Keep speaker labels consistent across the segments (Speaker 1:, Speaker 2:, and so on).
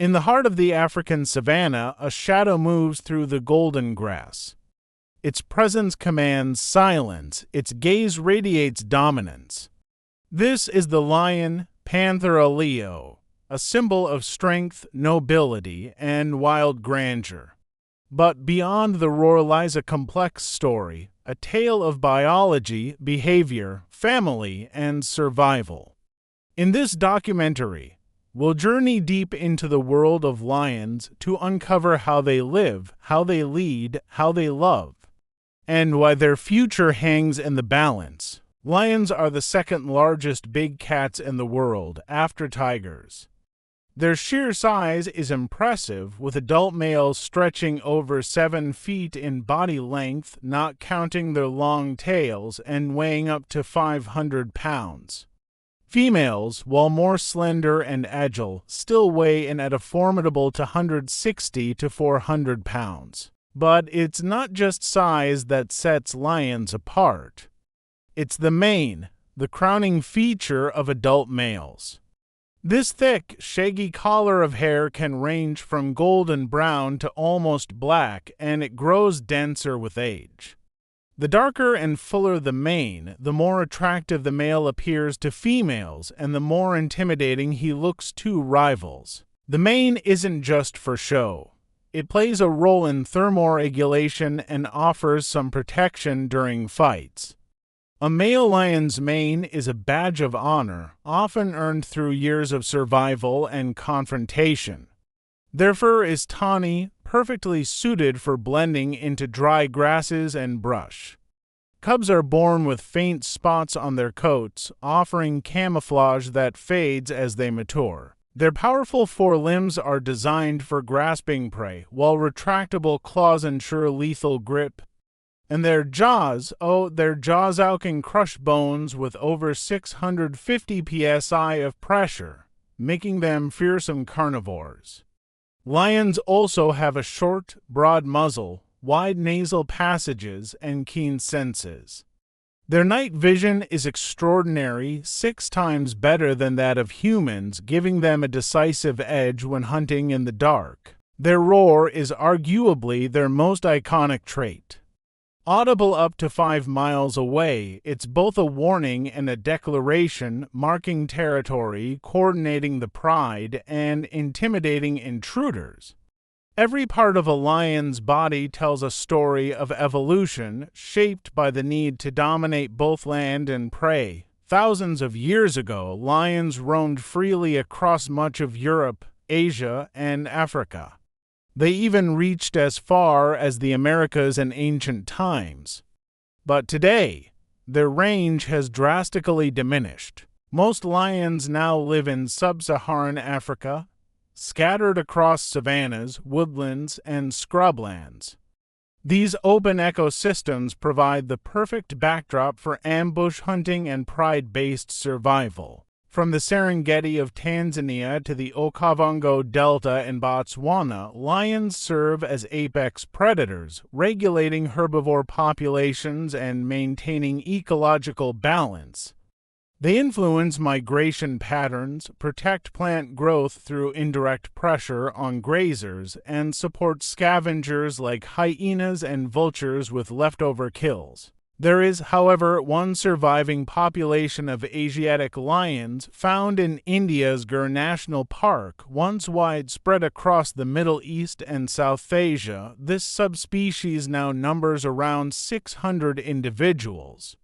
Speaker 1: In the heart of the African savanna, a shadow moves through the golden grass. Its presence commands silence, its gaze radiates dominance. This is the lion, Panthera leo, a symbol of strength, nobility, and wild grandeur. But beyond the roar lies a complex story, a tale of biology, behavior, family, and survival. In this documentary, we'll journey deep into the world of lions to uncover how they live, how they lead, how they love, and why their future hangs in the balance. Lions are the second largest big cats in the world, after tigers. Their sheer size is impressive, with adult males stretching over 7 feet in body length, not counting their long tails, and weighing up to 500 pounds. Females, while more slender and agile, still weigh in at a formidable 160 to 400 pounds. But it's not just size that sets lions apart. It's the mane, the crowning feature of adult males. This thick, shaggy collar of hair can range from golden brown to almost black, and it grows denser with age. The darker and fuller the mane, the more attractive the male appears to females, and the more intimidating he looks to rivals. The mane isn't just for show. It plays a role in thermoregulation and offers some protection during fights. A male lion's mane is a badge of honor, often earned through years of survival and confrontation. Their fur is tawny, perfectly suited for blending into dry grasses and brush. Cubs are born with faint spots on their coats, offering camouflage that fades as they mature. Their powerful forelimbs are designed for grasping prey, while retractable claws ensure lethal grip. And their jaws out can crush bones with over 650 psi of pressure, making them fearsome carnivores. Lions also have a short, broad muzzle, wide nasal passages, and keen senses. Their night vision is extraordinary, 6 times better than that of humans, giving them a decisive edge when hunting in the dark. Their roar is arguably their most iconic trait. Audible up to 5 miles away, it's both a warning and a declaration, marking territory, coordinating the pride, and intimidating intruders. Every part of a lion's body tells a story of evolution, shaped by the need to dominate both land and prey. Thousands of years ago, lions roamed freely across much of Europe, Asia, and Africa. They even reached as far as the Americas in ancient times. But today, their range has drastically diminished. Most lions now live in sub-Saharan Africa, scattered across savannas, woodlands, and scrublands. These open ecosystems provide the perfect backdrop for ambush hunting and pride-based survival. From the Serengeti of Tanzania to the Okavango Delta in Botswana, lions serve as apex predators, regulating herbivore populations and maintaining ecological balance. They influence migration patterns, protect plant growth through indirect pressure on grazers, and support scavengers like hyenas and vultures with leftover kills. There is, however, one surviving population of Asiatic lions found in India's Gir National Park, once widespread across the Middle East and South Asia. This subspecies now numbers around 600 individuals.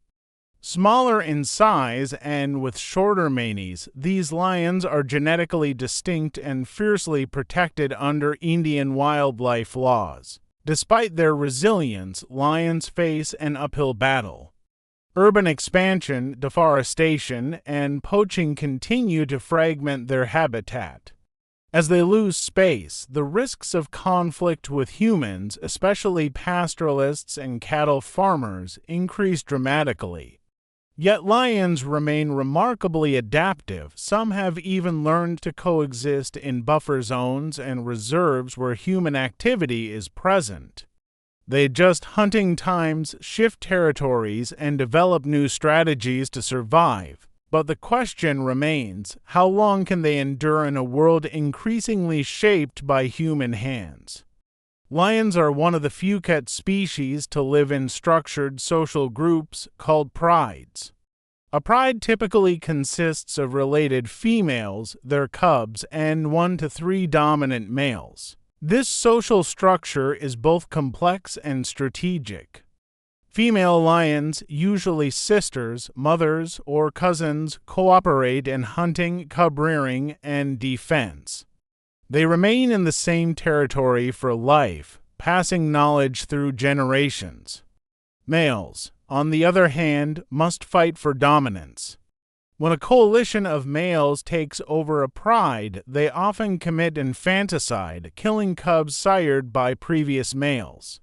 Speaker 1: Smaller in size and with shorter manes, these lions are genetically distinct and fiercely protected under Indian wildlife laws. Despite their resilience, lions face an uphill battle. Urban expansion, deforestation, and poaching continue to fragment their habitat. As they lose space, the risks of conflict with humans, especially pastoralists and cattle farmers, increase dramatically. Yet lions remain remarkably adaptive. Some have even learned to coexist in buffer zones and reserves where human activity is present. They adjust hunting times, shift territories, and develop new strategies to survive. But the question remains, how long can they endure in a world increasingly shaped by human hands? Lions are one of the few cat species to live in structured social groups called prides. A pride typically consists of related females, their cubs, and 1 to 3 dominant males. This social structure is both complex and strategic. Female lions, usually sisters, mothers, or cousins, cooperate in hunting, cub rearing, and defense. They remain in the same territory for life, passing knowledge through generations. Males, on the other hand, must fight for dominance. When a coalition of males takes over a pride, they often commit infanticide, killing cubs sired by previous males.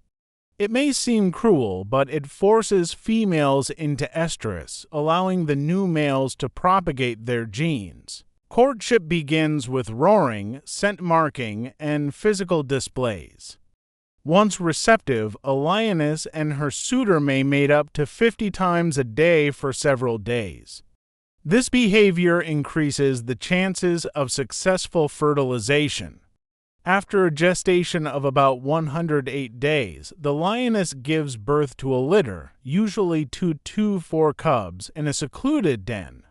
Speaker 1: It may seem cruel, but it forces females into estrus, allowing the new males to propagate their genes. Courtship begins with roaring, scent marking, and physical displays. Once receptive, a lioness and her suitor may mate up to 50 times a day for several days. This behavior increases the chances of successful fertilization. After a gestation of about 108 days, the lioness gives birth to a litter, usually 2 to 4 cubs, in a secluded den.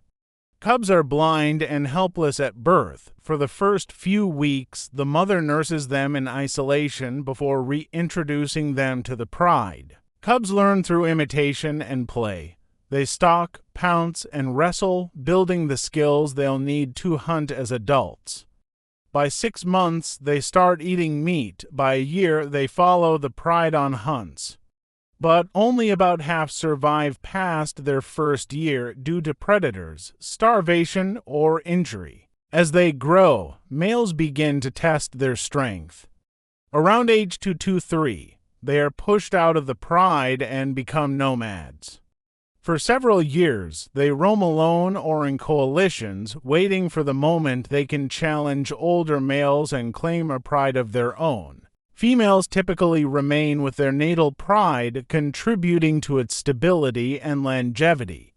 Speaker 1: Cubs are blind and helpless at birth. For the first few weeks, the mother nurses them in isolation before reintroducing them to the pride. Cubs learn through imitation and play. They stalk, pounce, and wrestle, building the skills they'll need to hunt as adults. By 6 months, they start eating meat. By a year, they follow the pride on hunts. But only about half survive past their first year due to predators, starvation, or injury. As they grow, males begin to test their strength. Around age 2 to 3, they are pushed out of the pride and become nomads. For several years, they roam alone or in coalitions, waiting for the moment they can challenge older males and claim a pride of their own. Females typically remain with their natal pride, contributing to its stability and longevity.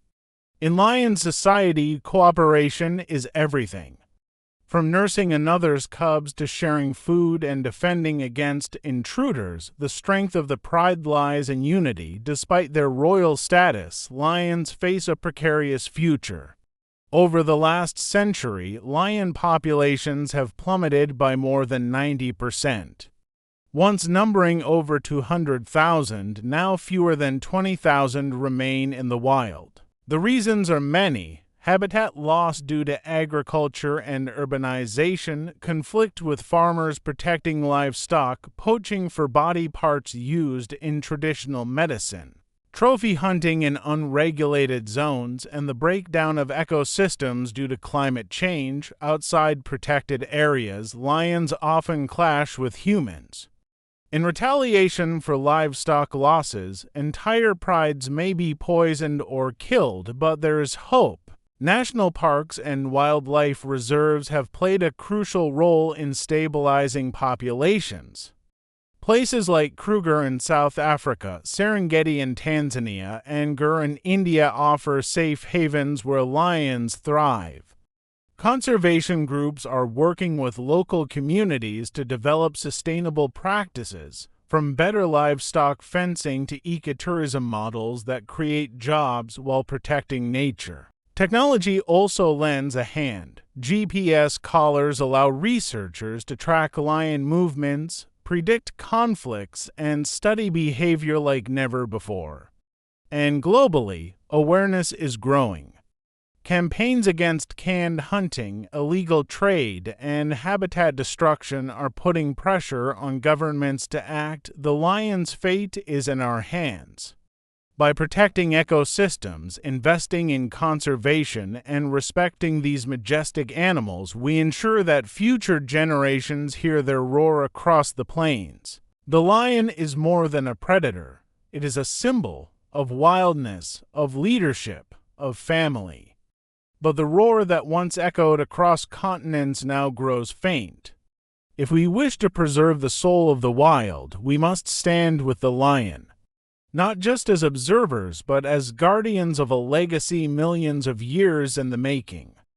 Speaker 1: In lion society, cooperation is everything. From nursing another's cubs to sharing food and defending against intruders, the strength of the pride lies in unity. Despite their royal status, lions face a precarious future. Over the last century, lion populations have plummeted by more than 90%. Once numbering over 200,000, now fewer than 20,000 remain in the wild. The reasons are many. Habitat loss due to agriculture and urbanization, conflict with farmers protecting livestock, poaching for body parts used in traditional medicine, trophy hunting in unregulated zones, and the breakdown of ecosystems due to climate change. Outside protected areas, lions often clash with humans. In retaliation for livestock losses, entire prides may be poisoned or killed, but there is hope. National parks and wildlife reserves have played a crucial role in stabilizing populations. Places like Kruger in South Africa, Serengeti in Tanzania, and Gur in India offer safe havens where lions thrive. Conservation groups are working with local communities to develop sustainable practices, from better livestock fencing to ecotourism models that create jobs while protecting nature. Technology also lends a hand. GPS collars allow researchers to track lion movements, predict conflicts, and study behavior like never before. And globally, awareness is growing. Campaigns against canned hunting, illegal trade, and habitat destruction are putting pressure on governments to act. The lion's fate is in our hands. By protecting ecosystems, investing in conservation, and respecting these majestic animals, we ensure that future generations hear their roar across the plains. The lion is more than a predator. It is a symbol of wildness, of leadership, of family. But the roar that once echoed across continents now grows faint. If we wish to preserve the soul of the wild, we must stand with the lion. not just as observers but as guardians of a legacy millions of years in the making.